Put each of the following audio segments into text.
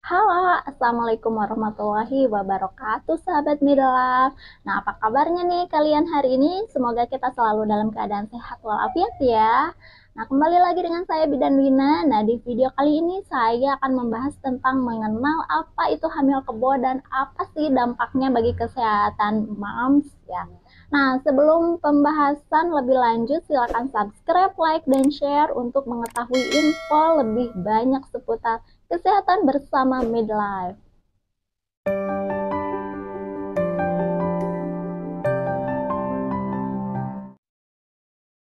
Halo, Assalamualaikum warahmatullahi wabarakatuh, sahabat Midlife. Nah, apa kabarnya nih kalian hari ini? Semoga kita selalu dalam keadaan sehat walafiat ya. Nah, kembali lagi dengan saya Bidan Wina. Nah, di video kali ini saya akan membahas tentang mengenal apa itu hamil kebo dan apa sih dampaknya bagi kesehatan moms ya. Nah, sebelum pembahasan lebih lanjut, silakan subscribe, like, dan share untuk mengetahui info lebih banyak seputar kesehatan bersama Midlife.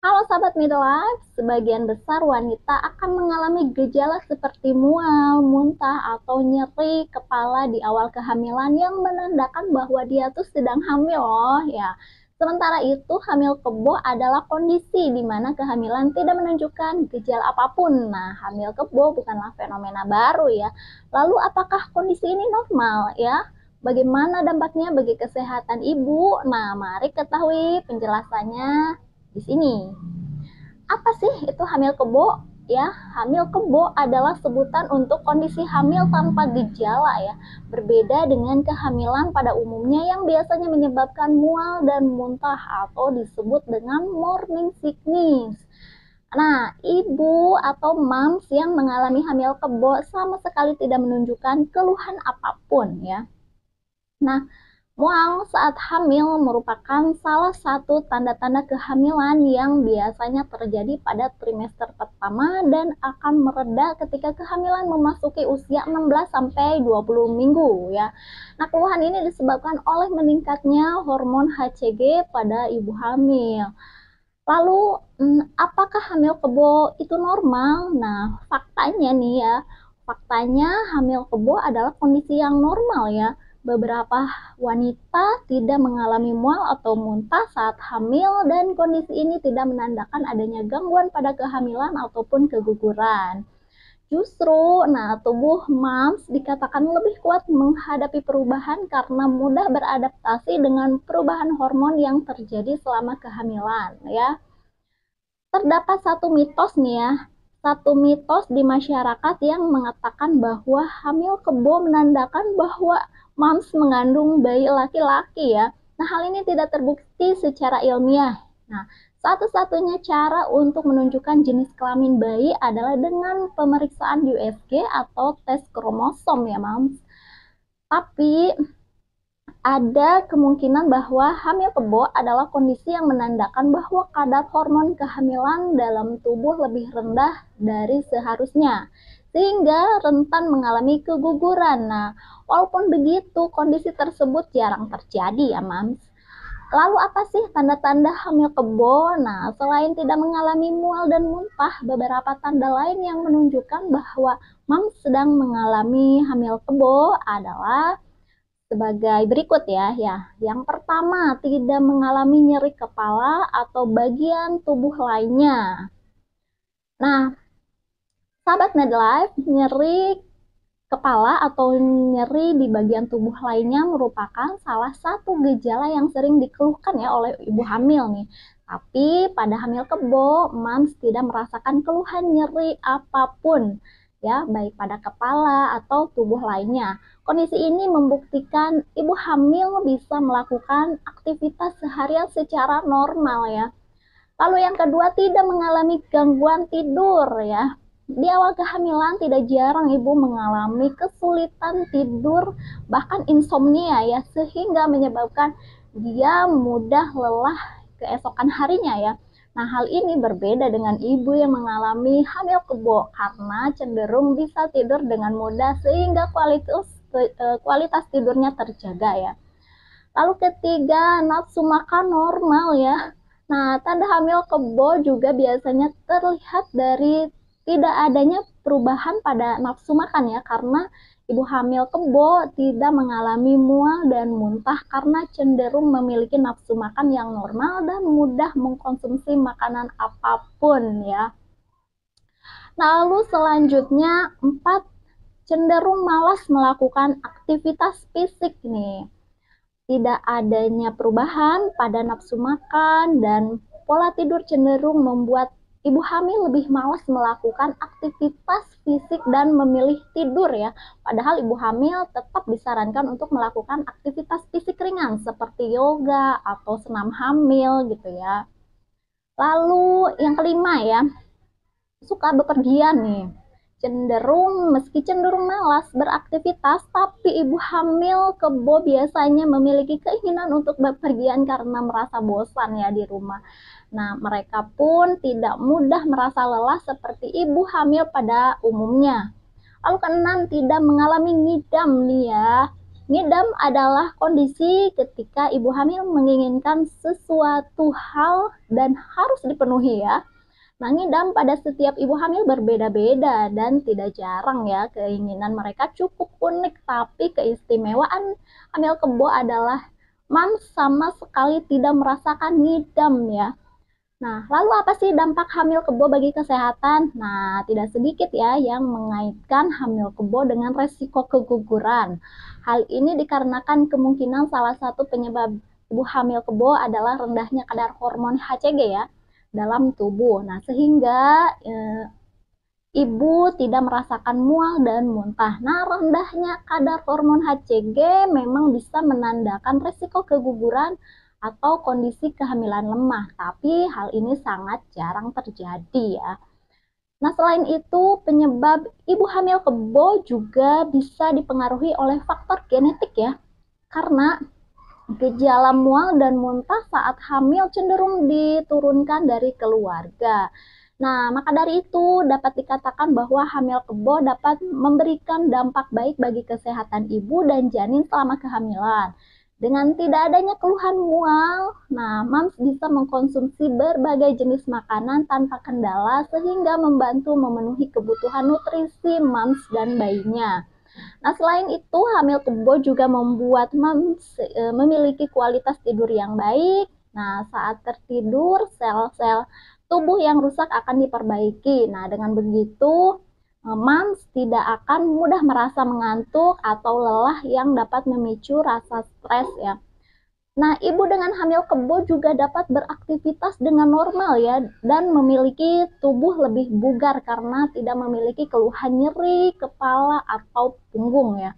Halo sahabat Midlife, sebagian besar wanita akan mengalami gejala seperti mual, muntah, atau nyeri kepala di awal kehamilan yang menandakan bahwa dia tuh sedang hamil loh ya. Sementara itu, hamil kebo adalah kondisi di mana kehamilan tidak menunjukkan gejala apapun. Nah, hamil kebo bukanlah fenomena baru ya. Lalu apakah kondisi ini normal ya? Bagaimana dampaknya bagi kesehatan ibu? Nah, mari ketahui penjelasannya di sini. Apa sih itu hamil kebo? Ya, hamil kebo adalah sebutan untuk kondisi hamil tanpa gejala ya. Berbeda dengan kehamilan pada umumnya yang biasanya menyebabkan mual dan muntah atau disebut dengan morning sickness. Nah, ibu atau moms yang mengalami hamil kebo sama sekali tidak menunjukkan keluhan apapun ya. Nah, mual saat hamil merupakan salah satu tanda-tanda kehamilan yang biasanya terjadi pada trimester pertama dan akan mereda ketika kehamilan memasuki usia 16 sampai 20 minggu ya. Nah, keluhan ini disebabkan oleh meningkatnya hormon HCG pada ibu hamil. Lalu, apakah hamil kebo itu normal? Nah, faktanya nih ya, faktanya hamil kebo adalah kondisi yang normal ya. Beberapa wanita tidak mengalami mual atau muntah saat hamil dan kondisi ini tidak menandakan adanya gangguan pada kehamilan ataupun keguguran. Justru, nah tubuh moms dikatakan lebih kuat menghadapi perubahan karena mudah beradaptasi dengan perubahan hormon yang terjadi selama kehamilan ya. Terdapat satu mitos nih ya, satu mitos di masyarakat yang mengatakan bahwa hamil kebo menandakan bahwa moms mengandung bayi laki-laki ya. Nah, hal ini tidak terbukti secara ilmiah. Nah, satu-satunya cara untuk menunjukkan jenis kelamin bayi adalah dengan pemeriksaan USG atau tes kromosom ya, moms. Tapi ada kemungkinan bahwa hamil kebo adalah kondisi yang menandakan bahwa kadar hormon kehamilan dalam tubuh lebih rendah dari seharusnya, sehingga rentan mengalami keguguran. Nah, walaupun begitu, kondisi tersebut jarang terjadi ya, Mams. Lalu apa sih tanda-tanda hamil kebo? Nah, selain tidak mengalami mual dan muntah, beberapa tanda lain yang menunjukkan bahwa Mams sedang mengalami hamil kebo adalah sebagai berikut ya. Ya, yang pertama, tidak mengalami nyeri kepala atau bagian tubuh lainnya. Nah, sahabat Medlife, nyeri kepala atau nyeri di bagian tubuh lainnya merupakan salah satu gejala yang sering dikeluhkan ya oleh ibu hamil nih. Tapi pada hamil kebo, moms tidak merasakan keluhan nyeri apapun ya, baik pada kepala atau tubuh lainnya. Kondisi ini membuktikan ibu hamil bisa melakukan aktivitas seharian secara normal ya. Lalu yang kedua, tidak mengalami gangguan tidur ya. Di awal kehamilan tidak jarang ibu mengalami kesulitan tidur, bahkan insomnia ya, sehingga menyebabkan dia mudah lelah keesokan harinya ya. Nah, hal ini berbeda dengan ibu yang mengalami hamil kebo karena cenderung bisa tidur dengan mudah sehingga kualitas tidurnya terjaga ya. Lalu ketiga, nafsu makan normal ya. Nah, tanda hamil kebo juga biasanya terlihat dari tidak adanya perubahan pada nafsu makan ya, karena ibu hamil kebo tidak mengalami mual dan muntah karena cenderung memiliki nafsu makan yang normal dan mudah mengkonsumsi makanan apapun ya. Lalu selanjutnya, 4, cenderung malas melakukan aktivitas fisik nih. Tidak adanya perubahan pada nafsu makan dan pola tidur cenderung membuat ibu hamil lebih malas melakukan aktivitas fisik dan memilih tidur ya. Padahal ibu hamil tetap disarankan untuk melakukan aktivitas fisik ringan seperti yoga atau senam hamil gitu ya. Lalu yang kelima ya, suka bepergian nih. Meski cenderung malas beraktivitas, tapi ibu hamil kebo biasanya memiliki keinginan untuk bepergian karena merasa bosan ya di rumah. Nah, mereka pun tidak mudah merasa lelah seperti ibu hamil pada umumnya. Lalu keenam, tidak mengalami ngidam nih ya. Ngidam adalah kondisi ketika ibu hamil menginginkan sesuatu hal dan harus dipenuhi ya. Nah, ngidam pada setiap ibu hamil berbeda-beda dan tidak jarang ya keinginan mereka cukup unik, tapi keistimewaan hamil kebo adalah mams sama sekali tidak merasakan ngidam ya. Nah, lalu apa sih dampak hamil kebo bagi kesehatan? Nah, tidak sedikit ya yang mengaitkan hamil kebo dengan resiko keguguran. Hal ini dikarenakan kemungkinan salah satu penyebab ibu hamil kebo adalah rendahnya kadar hormon HCG ya dalam tubuh. Nah, sehingga ibu tidak merasakan mual dan muntah. Nah, rendahnya kadar hormon HCG memang bisa menandakan resiko keguguran atau kondisi kehamilan lemah, tapi hal ini sangat jarang terjadi ya. Nah, selain itu, penyebab ibu hamil kebo juga bisa dipengaruhi oleh faktor genetik ya, karena gejala mual dan muntah saat hamil cenderung diturunkan dari keluarga. Nah, maka dari itu dapat dikatakan bahwa hamil kebo dapat memberikan dampak baik bagi kesehatan ibu dan janin selama kehamilan. Dengan tidak adanya keluhan mual, nah mams bisa mengkonsumsi berbagai jenis makanan tanpa kendala sehingga membantu memenuhi kebutuhan nutrisi mams dan bayinya. Nah, selain itu, hamil kebo juga membuat mams memiliki kualitas tidur yang baik. Nah, saat tertidur, sel-sel tubuh yang rusak akan diperbaiki. Nah, dengan begitu, mams tidak akan mudah merasa mengantuk atau lelah yang dapat memicu rasa stres ya. Nah, ibu dengan hamil kebo juga dapat beraktivitas dengan normal ya dan memiliki tubuh lebih bugar karena tidak memiliki keluhan nyeri kepala atau punggung ya.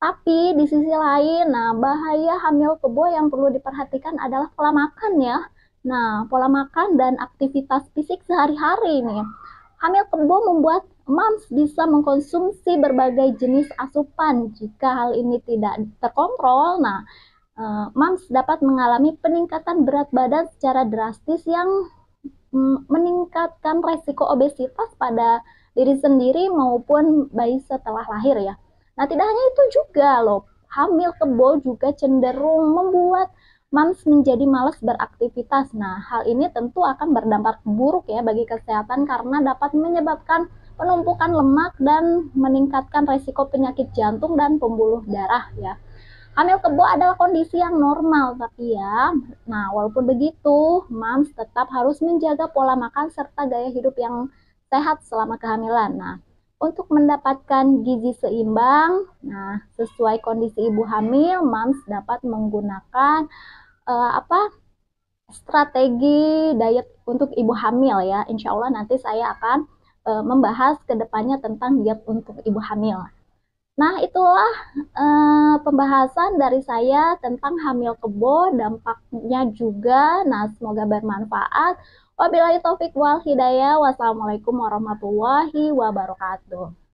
Tapi di sisi lain, nah bahaya hamil kebo yang perlu diperhatikan adalah pola makan ya. Nah, pola makan dan aktivitas fisik sehari-hari nih. Hamil kebo membuat mams bisa mengkonsumsi berbagai jenis asupan. Jika hal ini tidak terkontrol, nah mams dapat mengalami peningkatan berat badan secara drastis yang meningkatkan resiko obesitas pada diri sendiri maupun bayi setelah lahir ya. Nah, tidak hanya itu juga loh, hamil kebo juga cenderung membuat mams menjadi malas beraktivitas. Nah, hal ini tentu akan berdampak buruk ya bagi kesehatan karena dapat menyebabkan penumpukan lemak dan meningkatkan resiko penyakit jantung dan pembuluh darah ya. Hamil kebo adalah kondisi yang normal, tapi ya, nah walaupun begitu, mams tetap harus menjaga pola makan serta gaya hidup yang sehat selama kehamilan. Nah, untuk mendapatkan gizi seimbang, nah sesuai kondisi ibu hamil, mams dapat menggunakan strategi diet untuk ibu hamil ya. Insya Allah nanti saya akan membahas kedepannya tentang diet untuk ibu hamil. Nah, itulah pembahasan dari saya tentang hamil kebo, dampaknya juga. Nah, semoga bermanfaat. Wabillahi taufik wal hidayah. Wassalamualaikum warahmatullahi wabarakatuh.